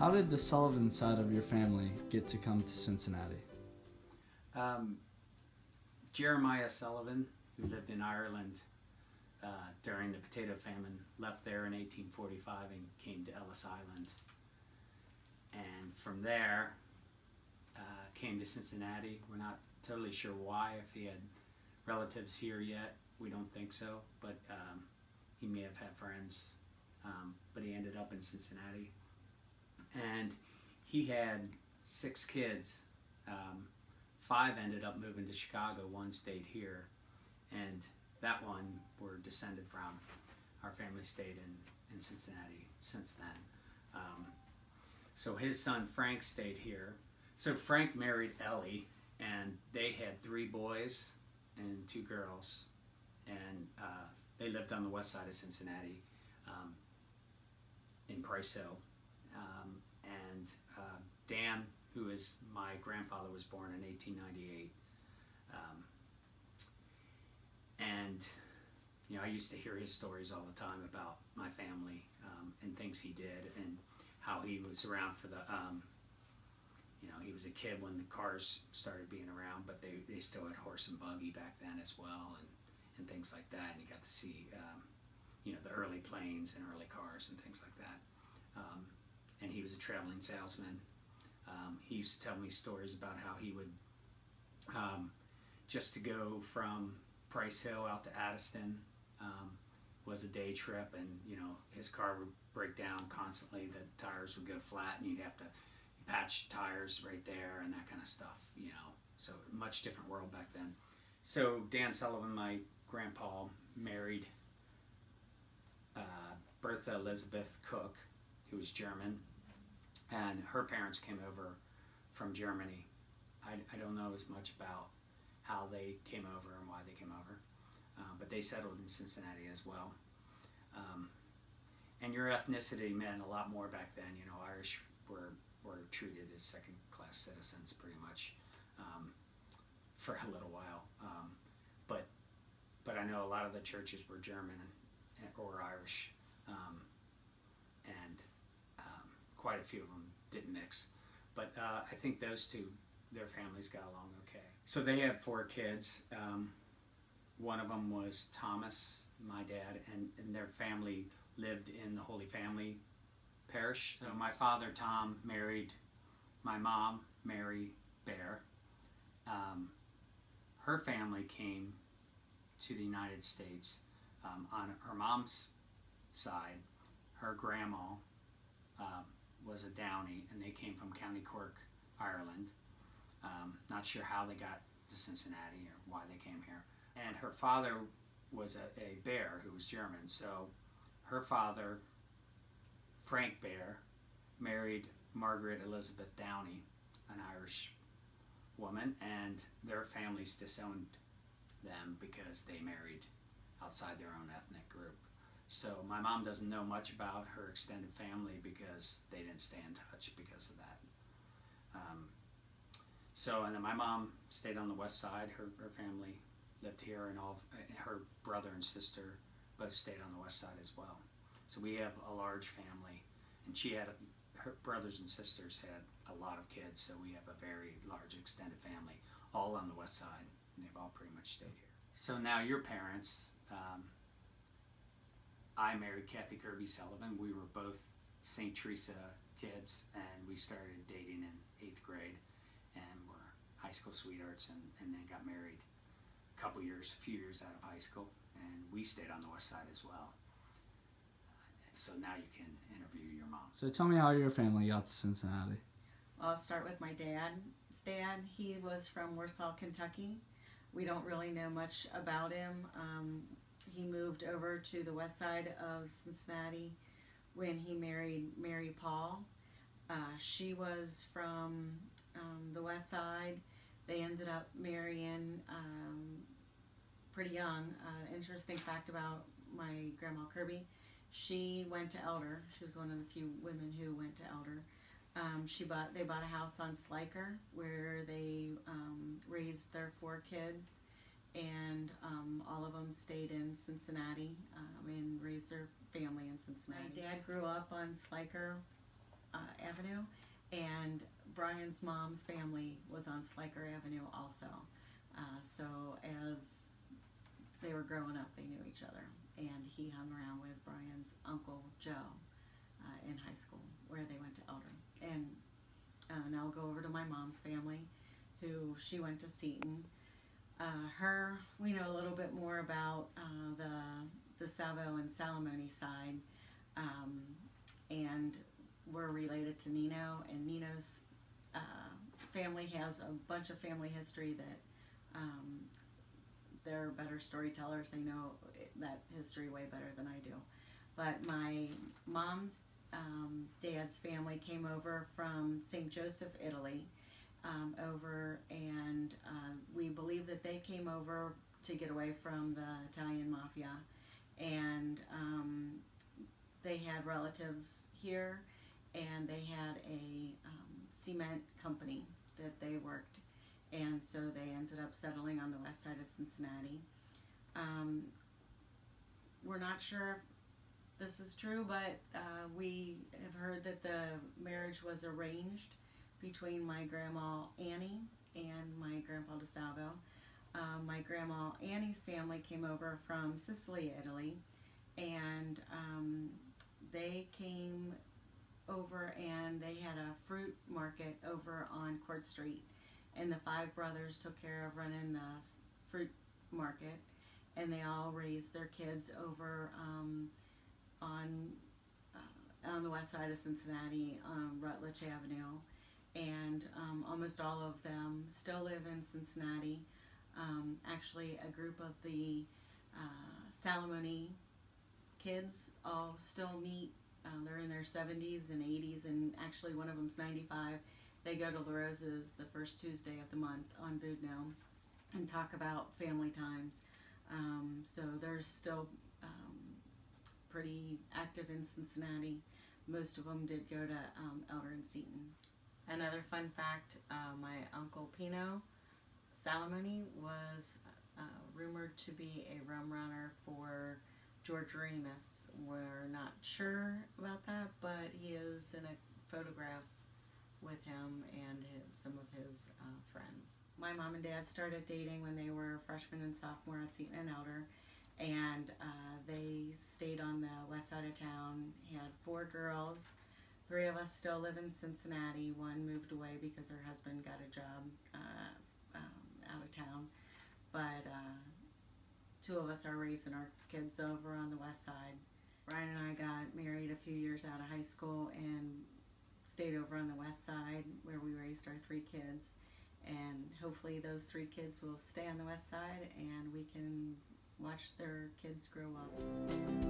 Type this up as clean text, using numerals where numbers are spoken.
How did the Sullivan side of your family get to come to Cincinnati? Jeremiah Sullivan, who lived in Ireland during the potato famine, left there in 1845 and came to Ellis Island. And from there, came to Cincinnati. We're not totally sure why, if he had relatives here yet. We don't think so, but he may have had friends. But he ended up in Cincinnati. And he had 6 kids. 5 ended up moving to Chicago, 1 stayed here. And that one we're descended from. Our family stayed in Cincinnati since then. So his son Frank stayed here. So Frank married Ellie, and they had 3 boys and 2 girls. And they lived on the west side of Cincinnati, in Price Hill. And Dan, who is my grandfather, was born in 1898. And you know, I used to hear his stories all the time about my family and things he did, and how he was around for the you know, he was a kid when the cars started being around, but they still had horse and buggy back then as well, and things like that. And you got to see you know, the early planes and early cars and things like that. And he was a traveling salesman. He used to tell me stories about how he would just to go from Price Hill out to Addiston was a day trip, and you know, his car would break down constantly. The tires would go flat, and you'd have to patch tires right there and that kind of stuff. You know, so much different world back then. So Dan Sullivan, my grandpa, married Bertha Elizabeth Cook, who was German, and her parents came over from Germany. I don't know as much about how they came over and why they came over, but they settled in Cincinnati as well. And your ethnicity meant a lot more back then. You know, Irish were treated as second-class citizens pretty much for a little while. But I know a lot of the churches were German or Irish, and quite a few of them didn't mix. But I think those two, their families got along okay. So they had 4 kids. One of them was Thomas, my dad, and their family lived in the Holy Family Parish. So my father, Tom, married my mom, Mary Bear. Her family came to the United States on her mom's side. Her grandma was a Downey, and they came from County Cork, Ireland. Not sure how they got to Cincinnati or why they came here. And her father was a Bear who was German. So her father, Frank Bear, married Margaret Elizabeth Downey, an Irish woman, and their families disowned them because they married outside their own ethnic group. So my mom doesn't know much about her extended family because they didn't stay in touch because of that. And then my mom stayed on the west side. Her family lived here, and her brother and sister both stayed on the west side as well. So we have a large family, and her brothers and sisters had a lot of kids, so we have a very large extended family, all on the west side, and they've all pretty much stayed here. So now your parents, I married Kathy Kirby Sullivan. We were both St. Teresa kids, and we started dating in 8th grade, and were high school sweethearts, and then got married a few years out of high school, and we stayed on the west side as well. So now you can interview your mom. So tell me how your family got to Cincinnati. Well, I'll start with my dad's dad. He was from Warsaw, Kentucky. We don't really know much about him. He moved over to the west side of Cincinnati when he married Mary Paul. She was from the west side. They ended up marrying pretty young. Interesting fact about my grandma Kirby, she went to Elder. She was one of the few women who went to Elder. They bought a house on Sliker where they raised their 4 kids, and all of them stayed in Cincinnati and raised their family in Cincinnati. My dad grew up on Sliker Avenue, and Brian's mom's family was on Sliker Avenue also. So as they were growing up, they knew each other, and he hung around with Brian's uncle Joe in high school, where they went to Elder. And now I'll go over to my mom's family, who she went to Seton. We know a little bit more about the DeSalvo and Salamone side, and we're related to Nino, and Nino's family has a bunch of family history that they're better storytellers. They know that history way better than I do. But my mom's dad's family came over from St. Joseph, Italy, and we believe that they came over to get away from the Italian mafia, and they had relatives here, and they had a cement company that they worked, and so they ended up settling on the west side of Cincinnati. We're not sure if this is true, but we have heard that the marriage was arranged between my grandma Annie and my grandpa DeSalvo. My grandma Annie's family came over from Sicily, Italy, and they came over and they had a fruit market over on Court Street, and the five brothers took care of running the fruit market, and they all raised their kids over on the west side of Cincinnati, on Rutledge Avenue, and almost all of them still live in Cincinnati. Actually, a group of the Salamone kids all still meet. They're in their 70s and 80s, and actually one of them's 95. They go to La Rosa's the first Tuesday of the month on Budno and talk about family times. So they're still pretty active in Cincinnati. Most of them did go to Elder and Seton. Another fun fact, my uncle Pino Salamone was rumored to be a rum runner for George Remus. We're not sure about that, but he is in a photograph with him and some of his friends. My mom and dad started dating when they were freshmen and sophomore at Seton and Elder, and they stayed on the west side of town. He had 4 girls. 3 of us still live in Cincinnati. One moved away because her husband got a job out of town. But 2 of us are raising our kids over on the west side. Brian and I got married a few years out of high school and stayed over on the west side where we raised our 3 kids. And hopefully those 3 kids will stay on the west side and we can watch their kids grow up.